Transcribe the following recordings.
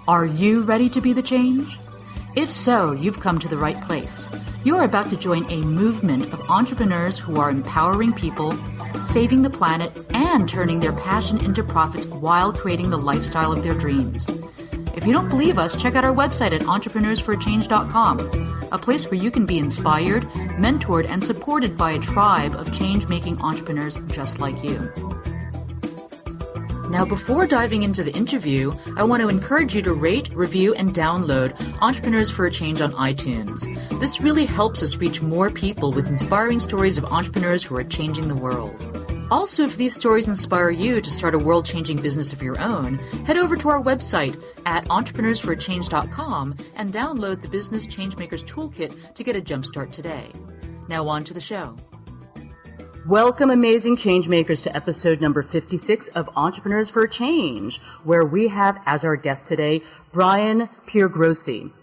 Are you ready to be the change? If so, you've come to the right place. You're about to join a movement of entrepreneurs who are empowering people, saving the planet, and turning their passion into profits while creating the lifestyle of their dreams. If you don't believe us, check out our website at entrepreneursforachange.com, a place where you can be inspired, mentored, and supported by a tribe of change-making entrepreneurs just like you. Now, before diving into the interview, I want to encourage you to rate, review, and download Entrepreneurs for a Change on iTunes. This really helps us reach more people with inspiring stories of entrepreneurs who are changing the world. Also, if these stories inspire you to start a world-changing business of your own, head over to our website at entrepreneursforachange.com and download the Business Changemakers Toolkit to get a jumpstart today. Now on to the show. Welcome, amazing changemakers, to episode number 56 of Entrepreneurs for a Change, where we have as our guest today Brian Piergrossi,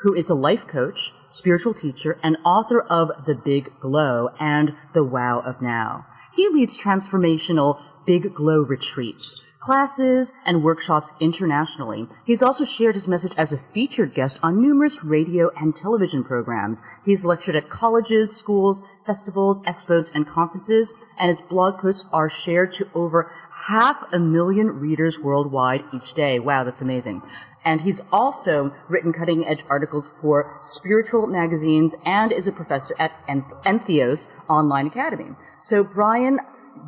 who is a life coach, spiritual teacher, and author of The Big Glow and The Wow of Now. He leads transformational Big Glow retreats, classes, and workshops internationally. He's also shared his message as a featured guest on numerous radio and television programs. He's lectured at colleges, schools, festivals, expos, and conferences, and his blog posts are shared to over 500,000 readers worldwide each day. Wow, that's amazing. And he's also written cutting-edge articles for spiritual magazines and is a professor at Entheos Online Academy. So, Brian,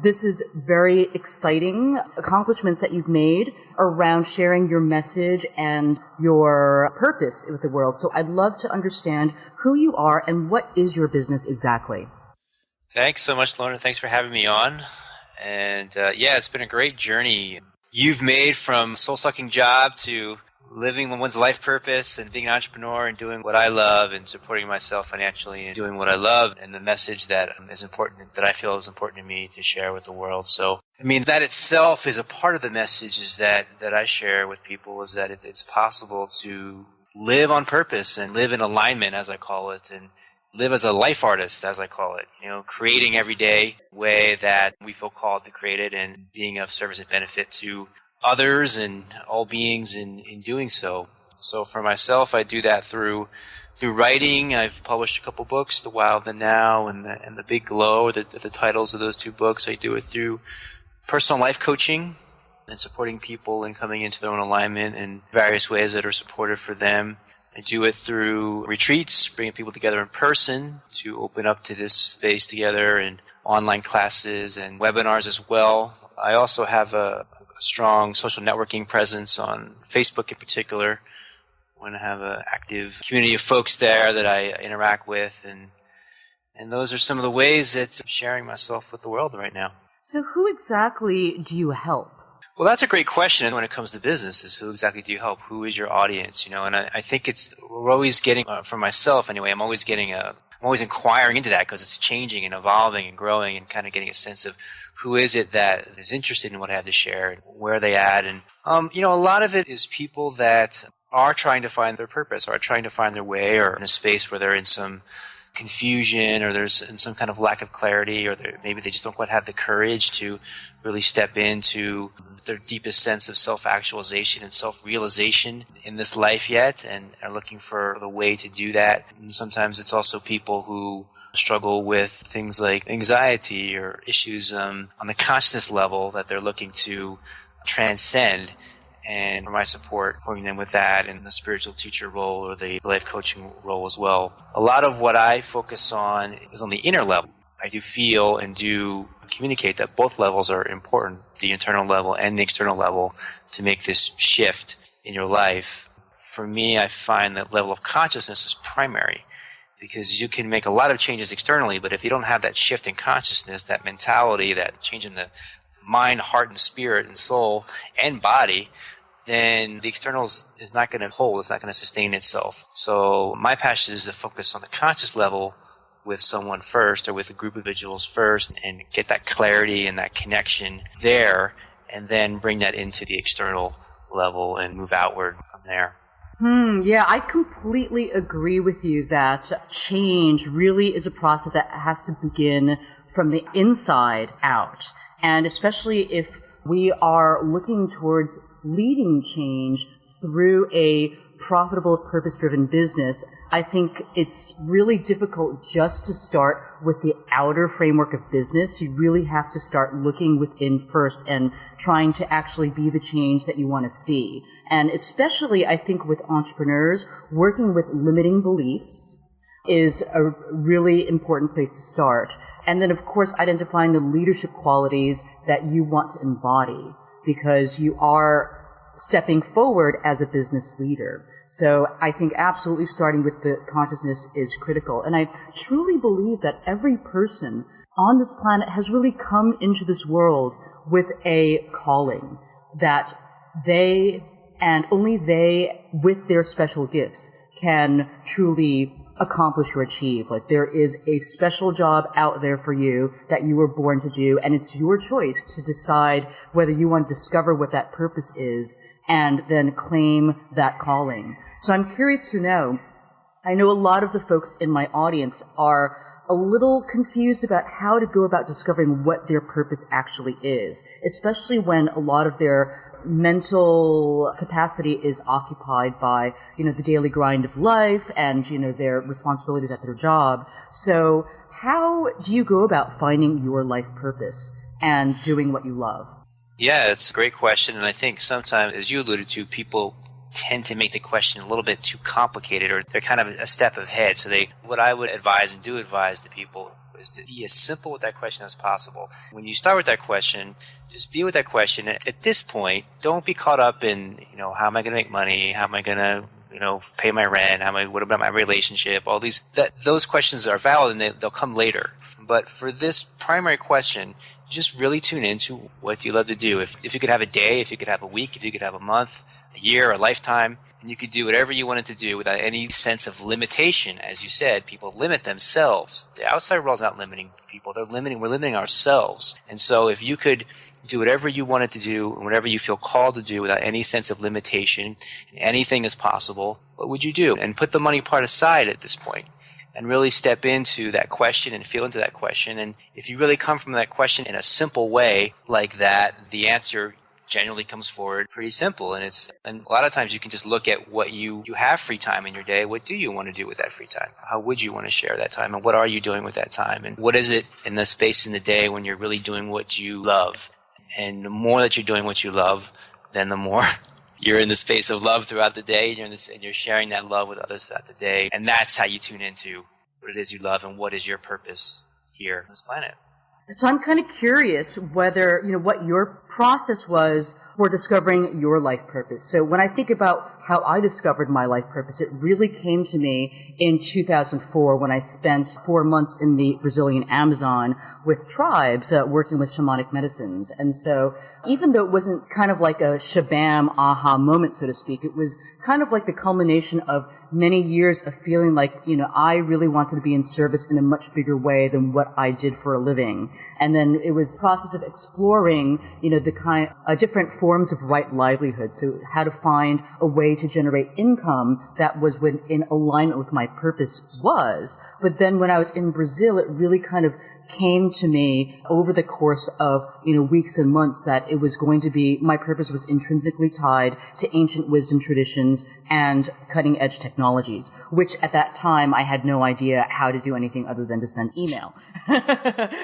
this is very exciting accomplishments that you've made around sharing your message and your purpose with the world. So I'd love to understand who you are and what is your business exactly. Thanks so much, Lorna. Thanks for having me on. And it's been a great journey you've made from soul-sucking job to living one's life purpose and being an entrepreneur and doing what I love and supporting myself financially and doing what I love, and the message that is important, that I feel is important to me to share with the world. So, I mean, that itself is a part of the messages that I share with people, is that it's possible to live on purpose and live in alignment, as I call it, and live as a life artist, as I call it, creating every day way that we feel called to create it and being of service and benefit to others and all beings in doing so. So for myself, I do that through writing. I've published a couple books, The Wow, The Now, and The Big Glow, the titles of those two books. I do it through personal life coaching and supporting people and coming into their own alignment in various ways that are supportive for them. I do it through retreats, bringing people together in person to open up to this space together, and online classes and webinars as well. I also have a strong social networking presence on Facebook in particular. I want to have an active community of folks there that I interact with, and those are some of the ways that I'm sharing myself with the world right now. So who exactly do you help? Well, that's a great question when it comes to business, is who exactly do you help? Who is your audience? And I think we're always getting, for myself anyway, I'm always inquiring into that, because it's changing and evolving and growing, and kind of getting a sense of who is it that is interested in what I have to share and where are they at. And, a lot of it is people that are trying to find their purpose, or are trying to find their way, or in a space where they're in some confusion, or there's in some kind of lack of clarity, or maybe they just don't quite have the courage to really step into their deepest sense of self-actualization and self-realization in this life yet, and are looking for the way to do that. And sometimes it's also people who struggle with things like anxiety or issues on the consciousness level that they're looking to transcend. And for my support, supporting them with that in the spiritual teacher role or the life coaching role as well. A lot of what I focus on is on the inner level. I do feel and do communicate that both levels are important, the internal level and the external level, to make this shift in your life. For me, I find that level of consciousness is primary, because you can make a lot of changes externally, but if you don't have that shift in consciousness, that mentality, that change in the mind, heart, and spirit, and soul, and body, then the externals is not going to hold, it's not going to sustain itself. So my passion is to focus on the conscious level with someone first, or with a group of individuals first, and get that clarity and that connection there, and then bring that into the external level and move outward from there. Yeah, I completely agree with you that change really is a process that has to begin from the inside out. And especially if we are looking towards leading change through a profitable, purpose-driven business, I think it's really difficult just to start with the outer framework of business. You really have to start looking within first and trying to actually be the change that you want to see. And especially, I think, with entrepreneurs, working with limiting beliefs is a really important place to start. And then, of course, identifying the leadership qualities that you want to embody, because you are stepping forward as a business leader. So I think absolutely starting with the consciousness is critical. And I truly believe that every person on this planet has really come into this world with a calling that they, and only they, with their special gifts, can truly accomplish or achieve. Like, there is a special job out there for you that you were born to do, and it's your choice to decide whether you want to discover what that purpose is and then claim that calling. So I'm curious to know, I know a lot of the folks in my audience are a little confused about how to go about discovering what their purpose actually is, especially when a lot of their mental capacity is occupied by, the daily grind of life and, their responsibilities at their job. So how do you go about finding your life purpose and doing what you love? Yeah, it's a great question. And I think sometimes, as you alluded to, people tend to make the question a little bit too complicated, or they're kind of a step ahead. So what I would advise and do advise to people is to be as simple with that question as possible. When you start with that question, just be with that question. At this point, don't be caught up in, how am I going to make money? How am I going to, pay my rent? What about my relationship? All these, those questions are valid and they'll come later. But for this primary question, just really tune into what do you love to do. If you could have a day, if you could have a week, if you could have a month, a year, a lifetime, and you could do whatever you wanted to do without any sense of limitation. As you said, people limit themselves. The outside world's not limiting people. We're limiting ourselves. And so if you could do whatever you wanted to do and whatever you feel called to do without any sense of limitation, anything is possible, what would you do? And put the money part aside at this point and really step into that question and feel into that question. And if you really come from that question in a simple way like that, the answer generally comes forward pretty simple. And a lot of times you can just look at what you have free time in your day. What do you want to do with that free time? How would you want to share that time? And what are you doing with that time? And what is it in the space in the day when you're really doing what you love? And the more that you're doing what you love, then the more you're in the space of love throughout the day, and you're sharing that love with others throughout the day. And that's how you tune into what it is you love and what is your purpose here on this planet. So I'm kind of curious whether, what your process was for discovering your life purpose. So when I think about how I discovered my life purpose, it really came to me in 2004 when I spent 4 months in the Brazilian Amazon with tribes working with shamanic medicines. And so even though it wasn't kind of like a shabam aha moment, so to speak, it was kind of like the culmination of many years of feeling like, I really wanted to be in service in a much bigger way than what I did for a living. And then it was a process of exploring, the kind different forms of right livelihood. So how to find a way to generate income that was in alignment with my purpose was. But then when I was in Brazil, it really kind of came to me over the course of, weeks and months that it was going to be, my purpose was intrinsically tied to ancient wisdom traditions and cutting edge technologies, which at that time I had no idea how to do anything other than to send email.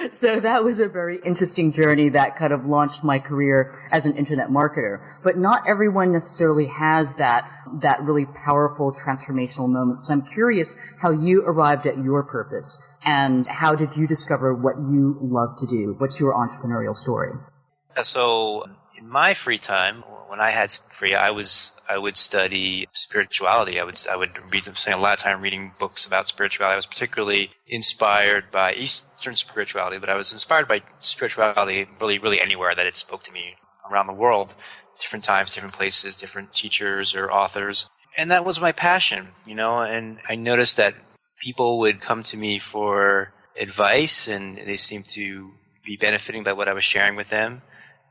So that was a very interesting journey that kind of launched my career as an internet marketer. But not everyone necessarily has that really powerful transformational moment. So I'm curious how you arrived at your purpose and how did you discover what you love to do? What's your entrepreneurial story? So in my free time, when I had free, I would study spirituality. I would spend a lot of time reading books about spirituality. I was particularly inspired by Eastern spirituality, but I was inspired by spirituality really anywhere that it spoke to me around the world, different times, different places, different teachers or authors. And that was my passion, and I noticed that people would come to me for advice and they seemed to be benefiting by what I was sharing with them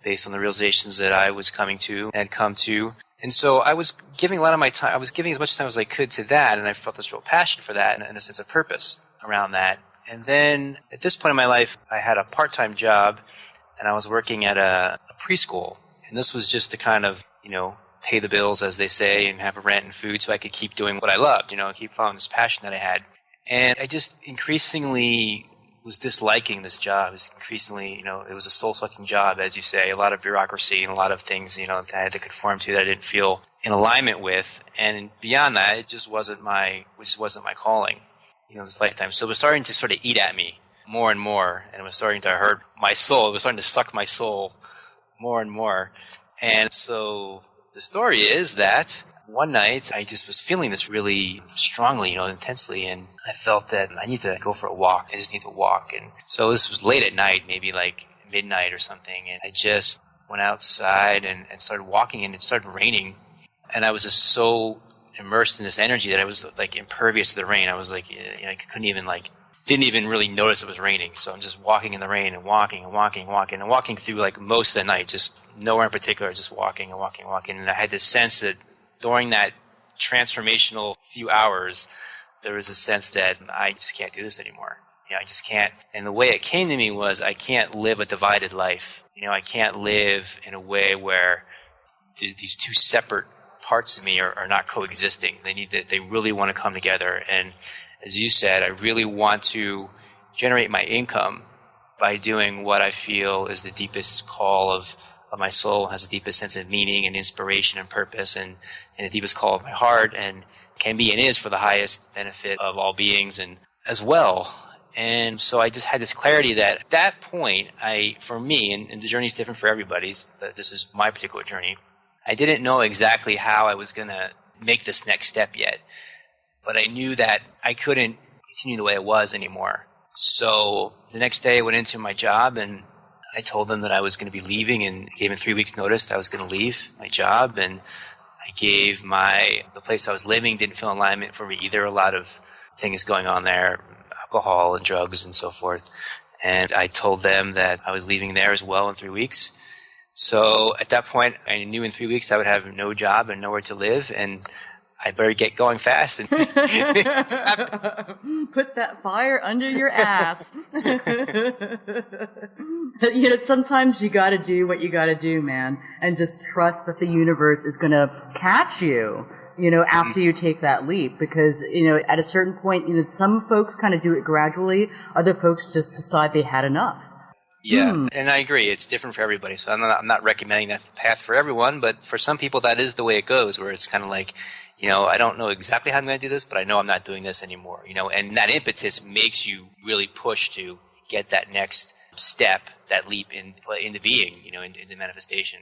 based on the realizations that I was coming to and had come to. And so I was giving a lot of my time, I was giving as much time as I could to that, and I felt this real passion for that and a sense of purpose around that. And then at this point in my life, I had a part-time job and I was working at a preschool. And this was just to kind of, pay the bills, as they say, and have a rent and food so I could keep doing what I loved, keep following this passion that I had. And I just increasingly was disliking this job. It was increasingly, it was a soul-sucking job, as you say, a lot of bureaucracy and a lot of things, that I had to conform to that I didn't feel in alignment with. And beyond that, it just wasn't my calling, this lifetime. So it was starting to sort of eat at me more and more, and it was starting to hurt my soul. It was starting to suck my soul more and more. And so the story is that one night I just was feeling this really strongly, intensely, and I felt that I need to go for a walk. I just need to walk. And so this was late at night, maybe like midnight or something, and I just went outside and started walking, and it started raining. And I was just so immersed in this energy that I was like impervious to the rain. I was like, I couldn't even didn't even really notice it was raining. So I'm just walking in the rain and walking through like most of the night, just nowhere in particular, just walking. And I had this sense that during that transformational few hours, there was a sense that I just can't do this anymore. I just can't. And the way it came to me was I can't live a divided life. I can't live in a way where these two separate parts of me are not coexisting. They really want to come together. And as you said, I really want to generate my income by doing what I feel is the deepest call of my soul, has the deepest sense of meaning and inspiration and purpose, and the deepest call of my heart, and can be and is for the highest benefit of all beings and as well. And so I just had this clarity that at that point, for me, and the journey is different for everybody, but this is my particular journey, I didn't know exactly how I was going to make this next step yet, but I knew that I couldn't continue the way I was anymore. So the next day I went into my job and I told them that I was going to be leaving, and gave them 3 weeks notice that I was going to leave my job. And I gave the place I was living didn't feel in alignment for me either. A lot of things going on there, alcohol and drugs and so forth. And I told them that I was leaving there as well in 3 weeks. So at that point, I knew in 3 weeks I would have no job and nowhere to live, and I better get going fast. And put that fire under your ass. Sometimes you got to do what you got to do, man, and just trust that the universe is going to catch you, after you take that leap. Because, at a certain point, some folks kind of do it gradually. Other folks just decide they had enough. Yeah, and I agree. It's different for everybody. So I'm not recommending that's the path for everyone, but for some people that is the way it goes, where it's kind of like, I don't know exactly how I'm going to do this, but I know I'm not doing this anymore, and that impetus makes you really push to get that next step, that leap into being, into manifestation.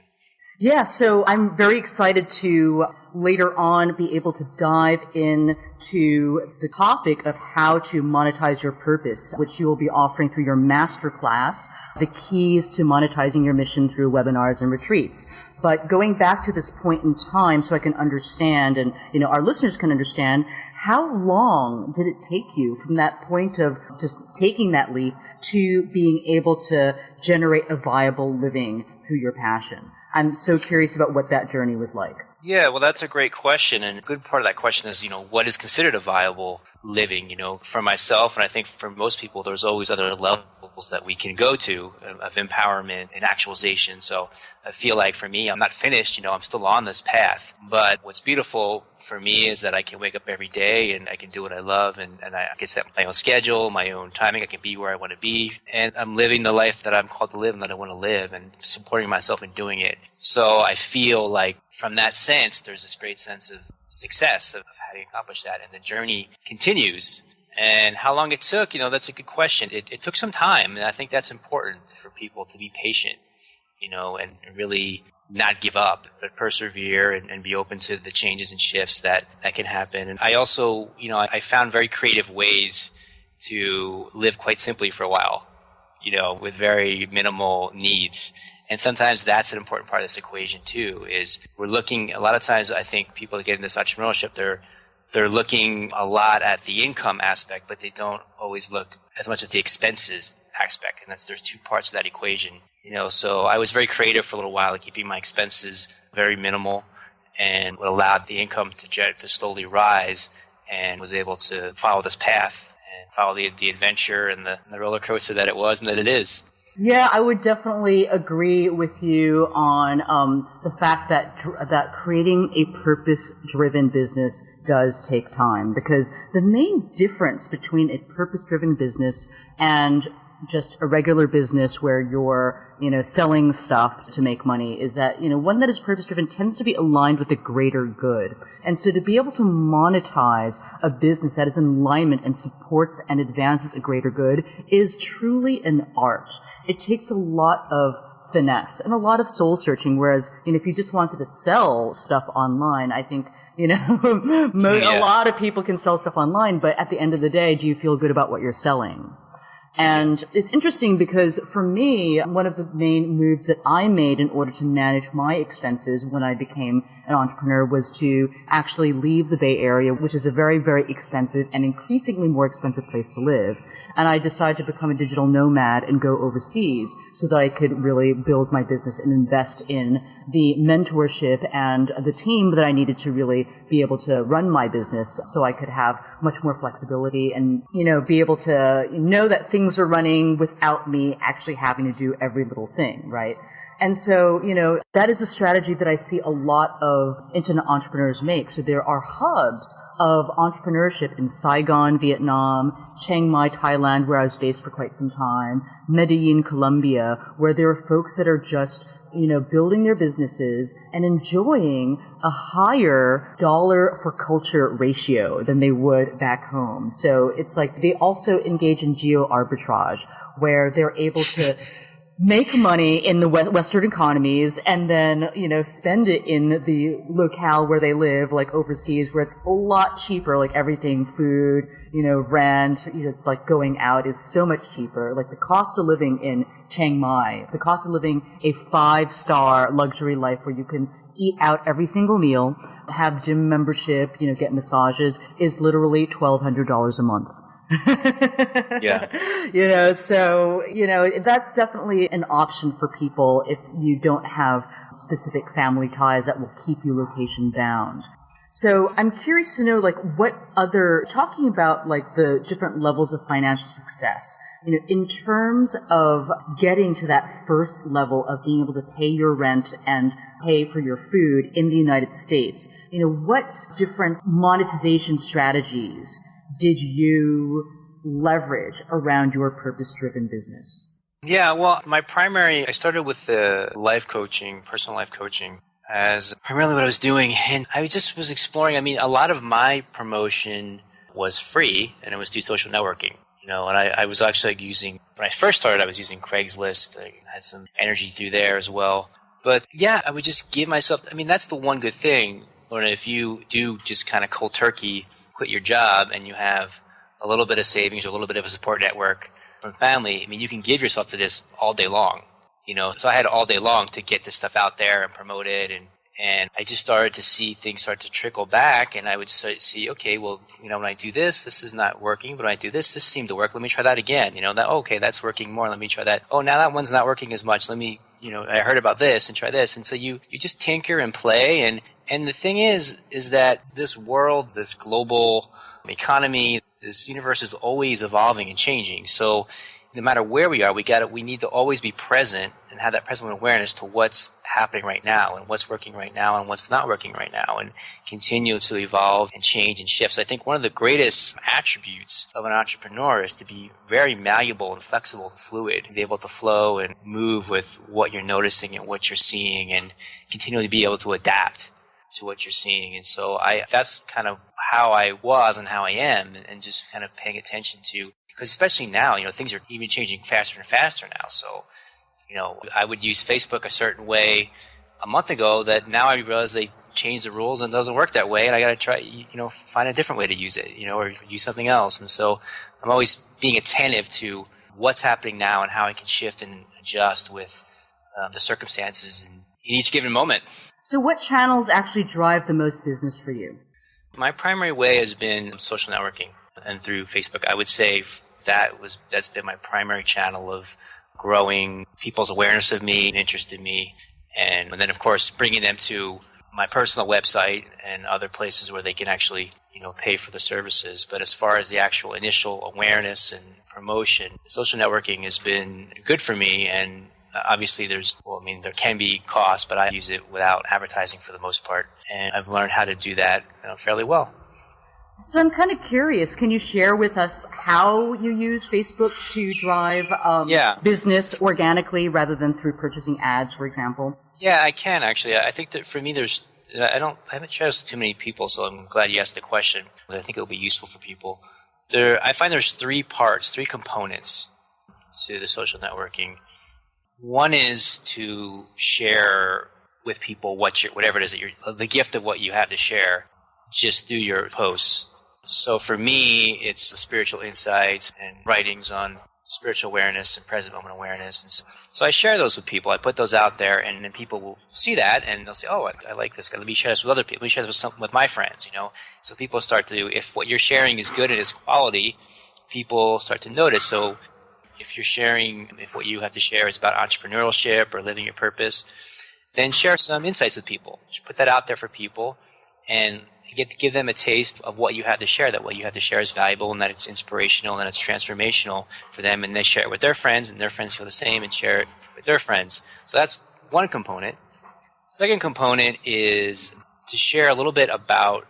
Yeah, so I'm very excited to later on be able to dive into the topic of how to monetize your purpose, which you will be offering through your masterclass, the keys to monetizing your mission through webinars and retreats. But going back to this point in time so I can understand and, our listeners can understand, how long did it take you from that point of just taking that leap to being able to generate a viable living through your passion? I'm so curious about what that journey was like. Yeah, well, that's a great question. And a good part of that question is, what is considered a viable living? For myself, and I think for most people, there's always other levels that we can go to of empowerment and actualization. So I feel like for me, I'm not finished, I'm still on this path. But what's beautiful for me is that I can wake up every day and I can do what I love, and I can set my own schedule, my own timing. I can be where I want to be. And I'm living the life that I'm called to live and that I want to live, and supporting myself in doing it. So I feel like from that sense, there's this great sense of success of having accomplished that. And the journey continues. And how long it took, that's a good question. It took some time, and I think that's important for people to be patient, and really not give up, but persevere and be open to the changes and shifts that can happen. And I also, I found very creative ways to live quite simply for a while, with very minimal needs. And sometimes that's an important part of this equation too, is we're looking, a lot of times I think people that get into this entrepreneurship, they're looking a lot at the income aspect, but they don't always look as much at the expenses aspect. And there's two parts of that equation. So I was very creative for a little while, keeping my expenses very minimal, and what allowed the income to slowly rise, and was able to follow this path and follow the adventure and the roller coaster that it was and that it is. Yeah, I would definitely agree with you on the fact that creating a purpose-driven business does take time, because the main difference between a purpose-driven business and just a regular business where you're, selling stuff to make money is that, one that is purpose-driven tends to be aligned with the greater good. And so to be able to monetize a business that is in alignment and supports and advances a greater good is truly an art. It takes a lot of finesse and a lot of soul searching, whereas, if you just wanted to sell stuff online, I think, a lot of people can sell stuff online, but at the end of the day, do you feel good about what you're selling? And it's interesting because for me, one of the main moves that I made in order to manage my expenses when I became an entrepreneur was to actually leave the Bay Area, which is a very, very expensive and increasingly more expensive place to live. And I decided to become a digital nomad and go overseas so that I could really build my business and invest in the mentorship and the team that I needed to really be able to run my business so I could have much more flexibility and, be able to know that things are running without me actually having to do every little thing, right? And so, that is a strategy that I see a lot of internet entrepreneurs make. So there are hubs of entrepreneurship in Saigon, Vietnam, Chiang Mai, Thailand, where I was based for quite some time, Medellin, Colombia, where there are folks that are just, building their businesses and enjoying a higher dollar for culture ratio than they would back home. So it's like they also engage in geo arbitrage, where they're able to make money in the Western economies and then, spend it in the locale where they live, like overseas, where it's a lot cheaper, like everything, food, rent, it's like going out is so much cheaper. Like the cost of living in Chiang Mai, the cost of living a 5-star luxury life where you can eat out every single meal, have gym membership, get massages, is literally $1,200 a month. Yeah. So, that's definitely an option for people if you don't have specific family ties that will keep you location bound. So I'm curious to know, talking about the different levels of financial success, in terms of getting to that first level of being able to pay your rent and pay for your food in the United States, what different monetization strategies did you leverage around your purpose-driven business? Yeah, well, I started with the life coaching, personal life coaching, as primarily what I was doing. And I just was exploring. A lot of my promotion was free, and it was through social networking. And I was actually when I first started, I was using Craigslist. I had some energy through there as well. But yeah, I would just give myself, that's the one good thing, Lorna, if you do just kind of cold turkey quit your job and you have a little bit of savings or a little bit of a support network from family, you can give yourself to this all day long, So I had all day long to get this stuff out there and promote it. And I just started to see things start to trickle back, and I would start to see, okay, well, when I do this is not working, but when I do this seemed to work. Let me try that again. Okay, that's working more. Let me try that. Oh, now that one's not working as much. Let me, I heard about this and try this. And so you just tinker and play. And the thing is that this world, this global economy, this universe is always evolving and changing. So no matter where we are, we need to always be present and have that present awareness to what's happening right now and what's working right now and what's not working right now, and continue to evolve and change and shift. So I think one of the greatest attributes of an entrepreneur is to be very malleable and flexible and fluid, and be able to flow and move with what you're noticing and what you're seeing, and continually be able to adapt to what you're seeing. And so that's kind of how I was and how I am, and just kind of paying attention to, because especially now, things are even changing faster and faster now. So, I would use Facebook a certain way a month ago that now I realize they changed the rules and it doesn't work that way, and I got to try, find a different way to use it, or use something else. And so I'm always being attentive to what's happening now and how I can shift and adjust with the circumstances in each given moment. So what channels actually drive the most business for you? My primary way has been social networking and through Facebook. I would say that's been my primary channel of growing people's awareness of me and interest in me. And then, of course, bringing them to my personal website and other places where they can actually, pay for the services. But as far as the actual initial awareness and promotion, social networking has been good for me. And obviously there can be costs, but I use it without advertising for the most part. And I've learned how to do that fairly well. So I'm kind of curious, can you share with us how you use Facebook to drive business organically rather than through purchasing ads, for example? Yeah, I can actually. I think that for me I haven't shared this with too many people, so I'm glad you asked the question. But I think it'll be useful for people. I find there's three components to the social networking. One is to share with people whatever it is the gift of what you have to share, just through your posts. So for me, it's spiritual insights and writings on spiritual awareness and present moment awareness. And so I share those with people. I put those out there, and then people will see that, and they'll say, oh, I like this guy. Let me share this with other people. Let me share this with my friends, So people start to, if what you're sharing is good and is quality, people start to notice. So if what you have to share is about entrepreneurship or living your purpose, then share some insights with people. Just put that out there for people, and you get to give them a taste of what you have to share, that what you have to share is valuable and that it's inspirational and that it's transformational for them, and they share it with their friends, and their friends feel the same and share it with their friends. So that's one component. Second component is to share a little bit about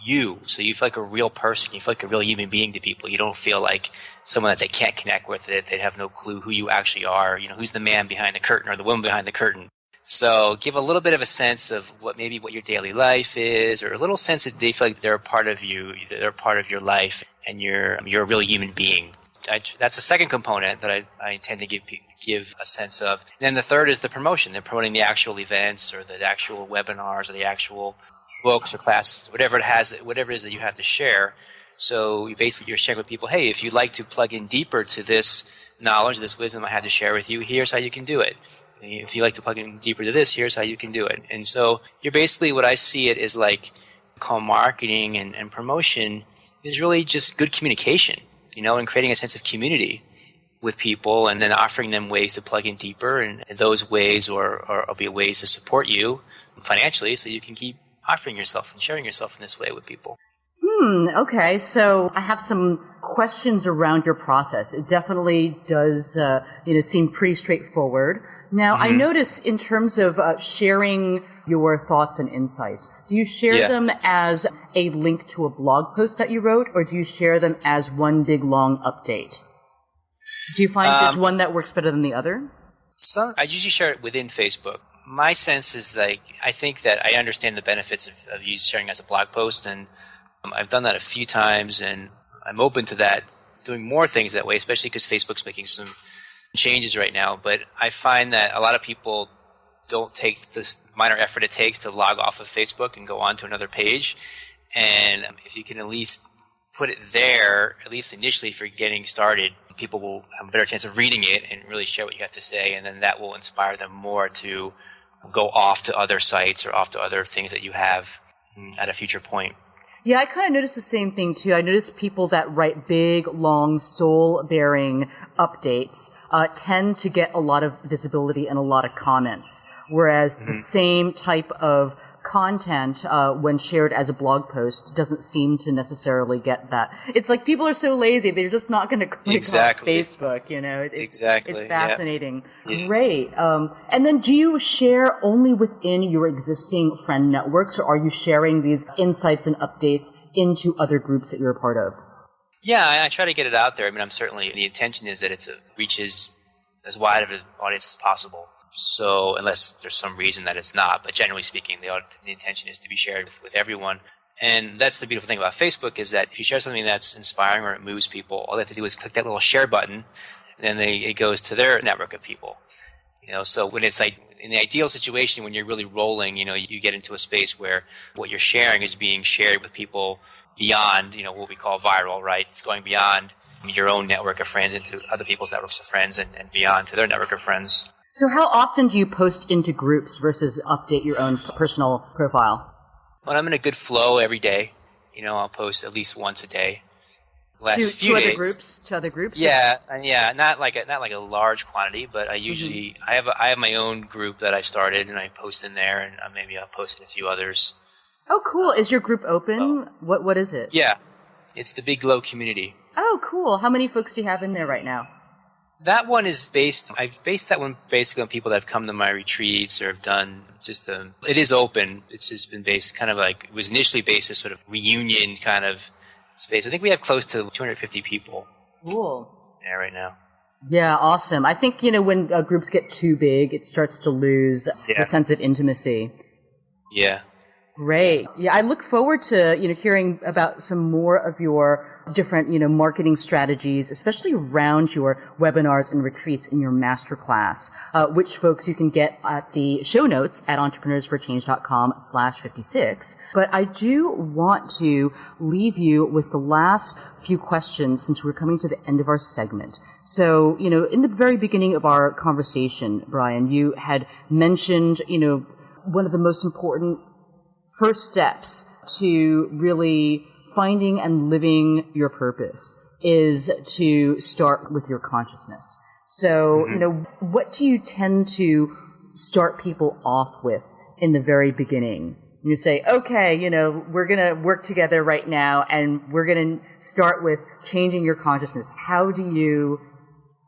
you, so you feel like a real person, you feel like a real human being to people. You don't feel like someone that they can't connect with, that they have no clue who you actually are, who's the man behind the curtain or the woman behind the curtain. So give a little bit of a sense of what your daily life is, or a little sense that they feel like they're a part of you, they're a part of your life, and you're a real human being. That's the second component that I intend to give a sense of. And then the third is the promotion. They're promoting the actual events or the actual webinars or the actual books or classes, whatever it is that you have to share. So you're sharing with people, hey, if you'd like to plug in deeper to this knowledge, this wisdom I had to share with you, here's how you can do it. If you like to plug in deeper to this, here's how you can do it. And so you're basically, what I see it is like, call marketing and promotion is really just good communication, and creating a sense of community with people, and then offering them ways to plug in deeper, and those ways or be ways to support you financially, so you can keep offering yourself and sharing yourself in this way with people. Okay, so I have some questions around your process. It definitely does, seem pretty straightforward. Now, I notice in terms of sharing your thoughts and insights, do you share them as a link to a blog post that you wrote, or do you share them as one big long update? Do you find there's one that works better than the other? I usually share it within Facebook. My sense is I think that I understand the benefits of you sharing as a blog post, and I've done that a few times, and I'm open to that, doing more things that way, especially because Facebook's making some changes right now. But I find that a lot of people don't take this minor effort it takes to log off of Facebook and go on to another page. And if you can at least put it there, at least initially if you're getting started, people will have a better chance of reading it and really share what you have to say, and then that will inspire them more to go off to other sites or off to other things that you have at a future point. Yeah, I kind of noticed the same thing too. I noticed people that write big, long, soul-bearing updates tend to get a lot of visibility and a lot of comments, whereas the same type of content, when shared as a blog post, doesn't seem to necessarily get that. It's like people are so lazy, they're just not going to click on Facebook, It's fascinating. Yeah. Great. And then do you share only within your existing friend networks, or are you sharing these insights and updates into other groups that you're a part of? Yeah, I try to get it out there. I mean, the intention is that it reaches as wide of an audience as possible. So unless there's some reason that it's not, but generally speaking, the intention is to be shared with everyone. And that's the beautiful thing about Facebook, is that if you share something that's inspiring or it moves people, all they have to do is click that little share button, and then it goes to their network of people. So when it's like in the ideal situation, when you're really rolling, you get into a space where what you're sharing is being shared with people beyond, what we call viral, right? It's going beyond your own network of friends into other people's networks of friends and beyond to their network of friends. So how often do you post into groups versus update your own personal profile? When I'm in a good flow every day, I'll post at least once a day. last few days. To other groups? Yeah, not like a large quantity, but I usually I have my own group that I started, and I post in there, and maybe I'll post in a few others. Oh, cool! Is your group open? What is it? Yeah, it's the Big Glow community. Oh, cool! How many folks do you have in there right now? That one is I've based that one basically on people that have come to my retreats or have done it is open. It's just been based kind of like, it was initially based as sort of reunion kind of space. I think we have close to 250 people. Cool. There right now. Yeah, awesome. I think, when groups get too big, it starts to lose the sense of intimacy. Yeah. Great. Yeah, I look forward to, hearing about some more of your different, marketing strategies, especially around your webinars and retreats in your masterclass, which folks you can get at the show notes at entrepreneursforchange.com/56. But I do want to leave you with the last few questions since we're coming to the end of our segment. So, in the very beginning of our conversation, Brian, you had mentioned, one of the most important first steps to really finding and living your purpose is to start with your consciousness. So, what do you tend to start people off with in the very beginning? You say, okay, we're going to work together right now and we're going to start with changing your consciousness. How do you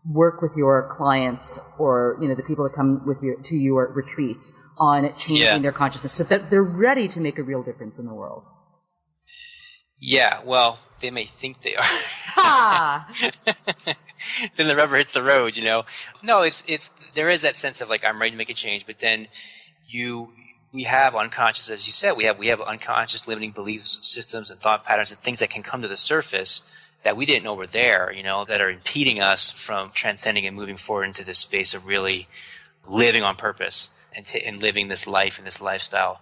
work with your clients or, the people that come with you to your retreats on changing their consciousness so that they're ready to make a real difference in the world? Yeah, well, they may think they are. Ha! Then the rubber hits the road, No, there is that sense of like, I'm ready to make a change, but then we have unconscious, as you said, we have unconscious limiting beliefs, systems and thought patterns and things that can come to the surface that we didn't know were there, that are impeding us from transcending and moving forward into this space of really living on purpose and living this life and this lifestyle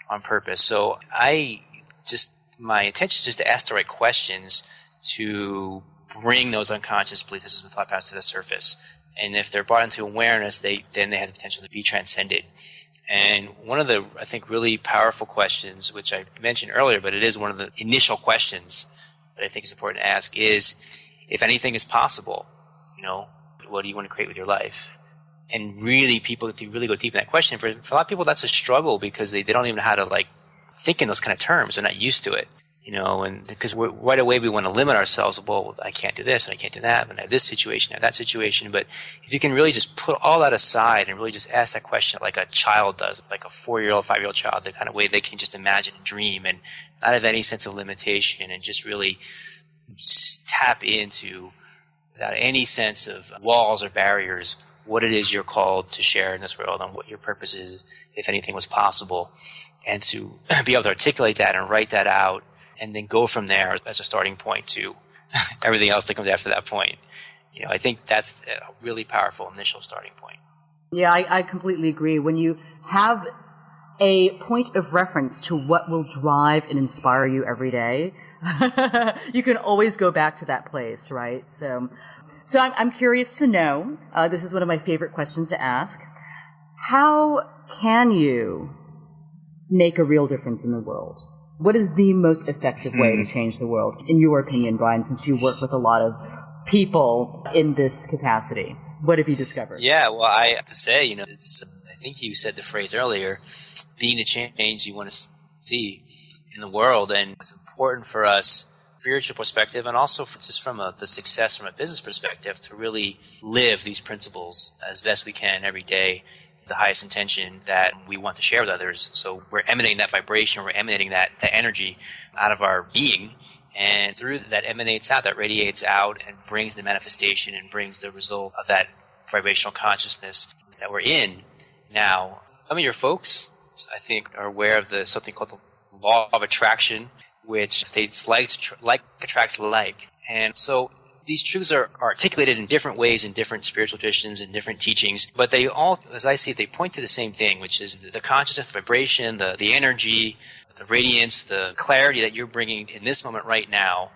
on purpose. So my intention is just to ask the right questions to bring those unconscious beliefs, systems and thought patterns to the surface. And if they're brought into awareness, then they have the potential to be transcended. And one of the, I think, really powerful questions, which I mentioned earlier, but it is one of the initial questions that I think is important to ask, is if anything is possible, what do you want to create with your life? And really, people, if you really go deep in that question, for a lot of people, that's a struggle because they don't even know how to think in those kind of terms. They're not used to it, and because right away we want to limit ourselves. Well, I can't do this and I can't do that, and I have this situation, I have that situation. But if you can really just put all that aside and really just ask that question like a child does, like a 4-year-old, 5-year-old child, the kind of way they can just imagine and dream and not have any sense of limitation and just really tap into, without any sense of walls or barriers, what it is you're called to share in this world and what your purpose is, if anything was possible, and to be able to articulate that and write that out and then go from there as a starting point to everything else that comes after that point. I think that's a really powerful initial starting point. Yeah, I completely agree. When you have a point of reference to what will drive and inspire you every day, you can always go back to that place, right? So I'm curious to know, this is one of my favorite questions to ask, how can you make a real difference in the world? What is the most effective way to change the world, in your opinion, Brian, since you work with a lot of people in this capacity? What have you discovered? Yeah, well, I have to say, I think you said the phrase earlier, being the change you want to see in the world. And it's important for us, spiritual perspective, and also just from the success from a business perspective, to really live these principles as best we can every day, the highest intention that we want to share with others. So we're emanating that vibration, we're emanating that energy out of our being, and through that emanates out, that radiates out and brings the manifestation and brings the result of that vibrational consciousness that we're in. Now, some of your folks, I think, are aware of something called the law of attraction, which states like attracts like. And so these truths are articulated in different ways in different spiritual traditions and different teachings, but they all, as I see it, they point to the same thing, which is the consciousness, the vibration, the energy, the radiance, the clarity that you're bringing in this moment right now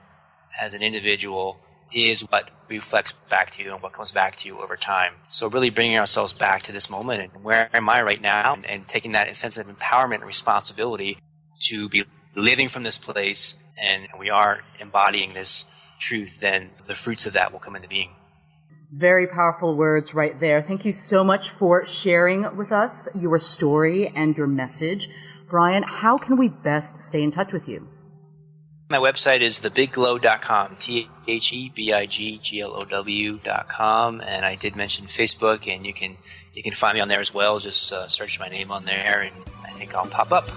as an individual is what reflects back to you and what comes back to you over time. So really bringing ourselves back to this moment and where am I right now, and taking that sense of empowerment and responsibility to be living from this place, and we are embodying this truth, then the fruits of that will come into being. Very powerful words right there. Thank you so much for sharing with us your story and your message. Brian, how can we best stay in touch with you? My website is thebigglow.com, TheBigGlow.com, and I did mention Facebook, and you can find me on there as well. Just search my name on there, and I think I'll pop up.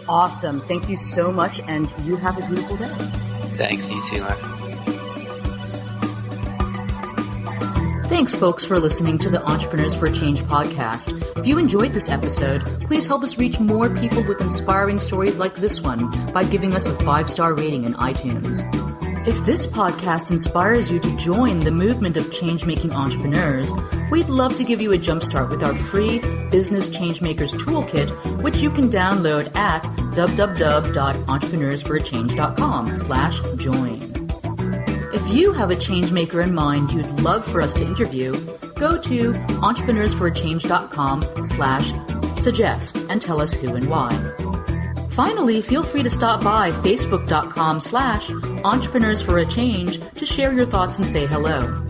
Awesome. Thank you so much, and you have a beautiful day. Thanks. You too, Larry. Thanks, folks, for listening to the Entrepreneurs for a Change podcast. If you enjoyed this episode, please help us reach more people with inspiring stories like this one by giving us a 5-star rating in iTunes. If this podcast inspires you to join the movement of change-making entrepreneurs, we'd love to give you a jumpstart with our free Business Changemakers Toolkit, which you can download at www.entrepreneursforachange.com/join. If you have a change maker in mind you'd love for us to interview, go to entrepreneursforachange.com/suggest and tell us who and why. Finally, feel free to stop by facebook.com/entrepreneursforachange to share your thoughts and say hello.